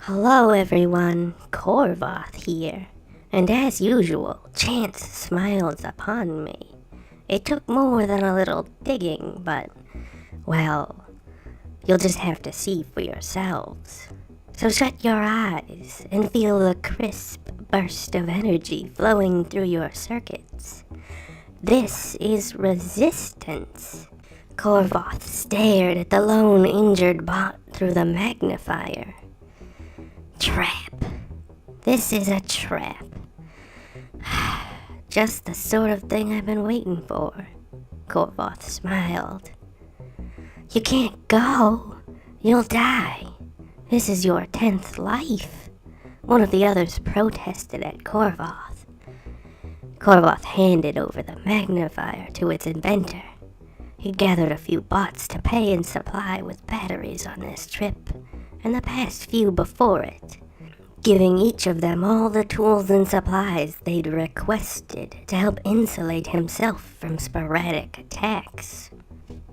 Hello everyone, Korvoth here, and as usual, chance smiles upon me. It took more than a little digging, but, well, you'll just have to see for yourselves. So shut your eyes and feel the crisp burst of energy flowing through your circuits. This is resistance. Korvoth stared at the lone injured bot through the magnifier. Trap. This is a trap. Just the sort of thing I've been waiting for. Korvoth smiled. You can't go. You'll die. This is your 10th life. One of the others protested at Korvoth. Korvoth handed over the magnifier to its inventor. He gathered a few bots to pay and supply with batteries on this trip, and the past few before it, giving each of them all the tools and supplies they'd requested to help insulate himself from sporadic attacks.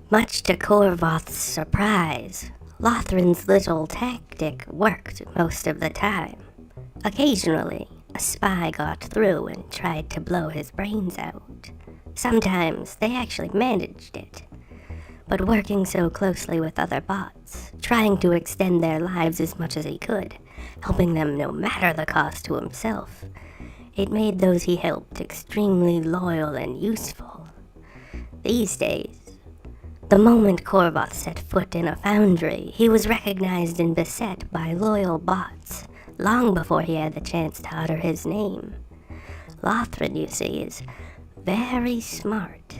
Much to Korvoth's surprise, Lothrin's little tactic worked most of the time. Occasionally, a spy got through and tried to blow his brains out. Sometimes they actually managed it. But working so closely with other bots, trying to extend their lives as much as he could, helping them no matter the cost to himself, it made those he helped extremely loyal and useful. These days, the moment Korvoth set foot in a Foundry, he was recognized and beset by loyal bots, long before he had the chance to utter his name. Lothrin, you see, is very smart.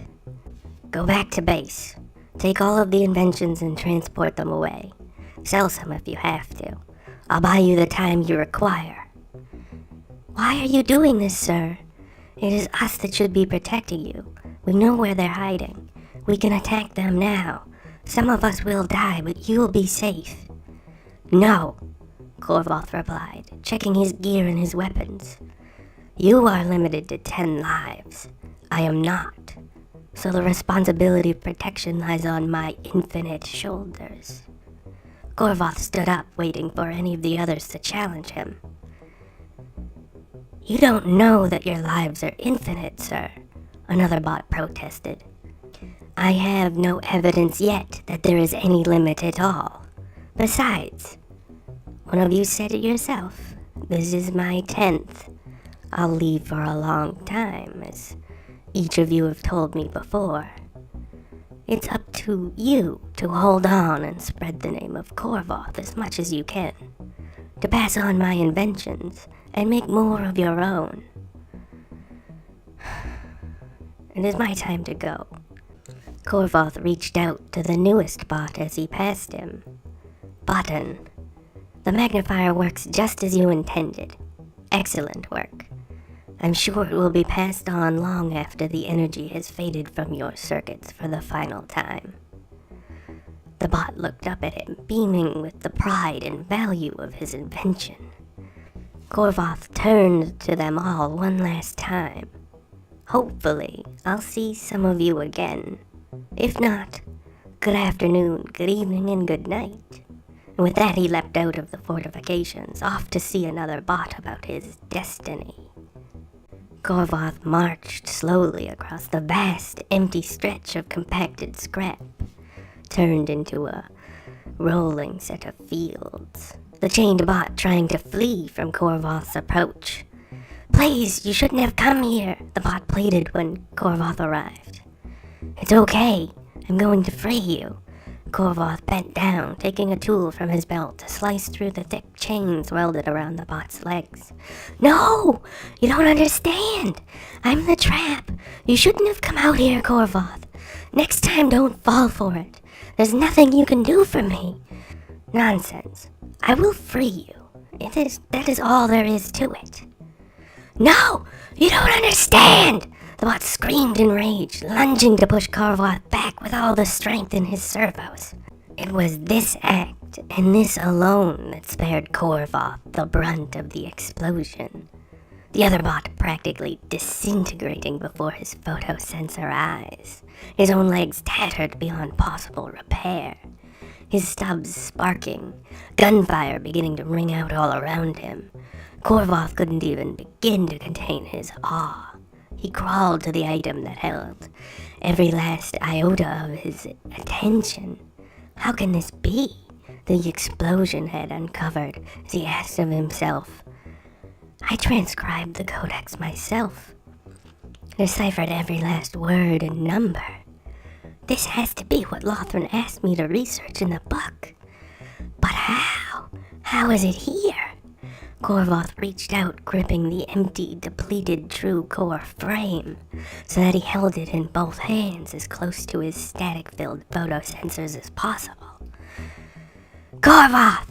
Go back to base. Take all of the inventions and transport them away. Sell some if you have to. I'll buy you the time you require. Why are you doing this, sir? It is us that should be protecting you. We know where they're hiding. We can attack them now. Some of us will die, but you'll be safe. No, Korvoth replied, checking his gear and his weapons. You are limited to 10 lives. I am not. So the responsibility of protection lies on my infinite shoulders. Korvoth stood up, waiting for any of the others to challenge him. You don't know that your lives are infinite, sir, another bot protested. I have no evidence yet that there is any limit at all. Besides, one of you said it yourself. This is my 10th. I'll leave for a long time, as each of you have told me before. It's up to you to hold on and spread the name of Korvoth as much as you can, to pass on my inventions and make more of your own. It is my time to go. Korvoth reached out to the newest bot as he passed him. Button. The magnifier works just as you intended. Excellent work. I'm sure it will be passed on long after the energy has faded from your circuits for the final time. The bot looked up at him, beaming with the pride and value of his invention. Korvoth turned to them all one last time. Hopefully, I'll see some of you again. If not, good afternoon, good evening, and good night. And with that, he leapt out of the fortifications, off to see another bot about his destiny. Korvoth marched slowly across the vast, empty stretch of compacted scrap, turned into a rolling set of fields, the chained bot trying to flee from Korvoth's approach. Please, you shouldn't have come here, the bot pleaded when Korvoth arrived. It's okay, I'm going to free you. Korvoth bent down, taking a tool from his belt to slice through the thick chains welded around the bot's legs. No! You don't understand! I'm the trap! You shouldn't have come out here, Korvoth. Next time, don't fall for it. There's nothing you can do for me. Nonsense. I will free you. That is all there is to it. No! You don't understand! The bot screamed in rage, lunging to push Korvoth back with all the strength in his servos. It was this act, and this alone, that spared Korvoth the brunt of the explosion. The other bot practically disintegrating before his photosensor eyes, his own legs tattered beyond possible repair. his stubs sparking, gunfire beginning to ring out all around him. Korvoth couldn't even begin to contain his awe. He crawled to the item that held every last iota of his attention. How can this be? The explosion had uncovered as he asked of himself. I transcribed the codex myself, deciphered every last word and number. This has to be what Lothran asked me to research in the book. But how? How is it here? Korvoth reached out, gripping the empty, depleted true core frame, so that he held it in both hands as close to his static-filled photosensors as possible. Korvoth,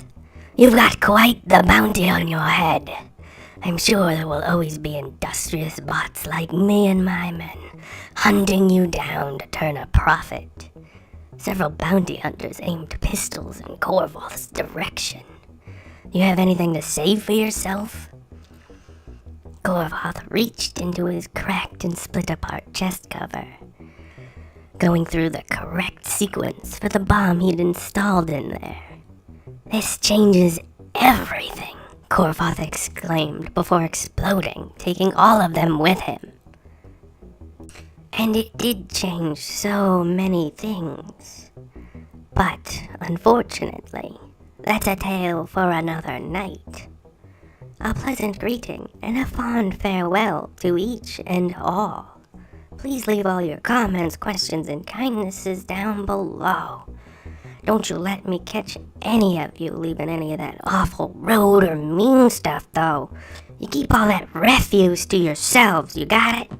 you've got quite the bounty on your head. I'm sure there will always be industrious bots like me and my men, hunting you down to turn a profit. Several bounty hunters aimed pistols in Korvoth's direction. You have anything to say for yourself? Korvoth reached into his cracked and split-apart chest cover, going through the correct sequence for the bomb he'd installed in there. This changes everything, Korvoth exclaimed before exploding, taking all of them with him. And it did change so many things. But, unfortunately, that's a tale for another night. A pleasant greeting and a fond farewell to each and all. Please leave all your comments, questions, and kindnesses down below. Don't you let me catch any of you leaving any of that awful rude or mean stuff, though. You keep all that refuse to yourselves, you got it?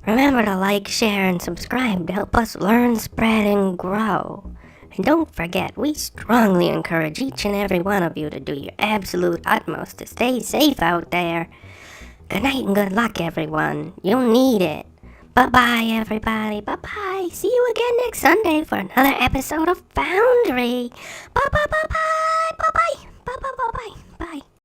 Remember to like, share, and subscribe to help us learn, spread, and grow. And don't forget, we strongly encourage each and every one of you to do your absolute utmost to stay safe out there. Good night and good luck, everyone. You'll need it. Bye-bye, everybody. Bye-bye. See you again next Sunday for another episode of Foundry. Bye-bye-bye-bye.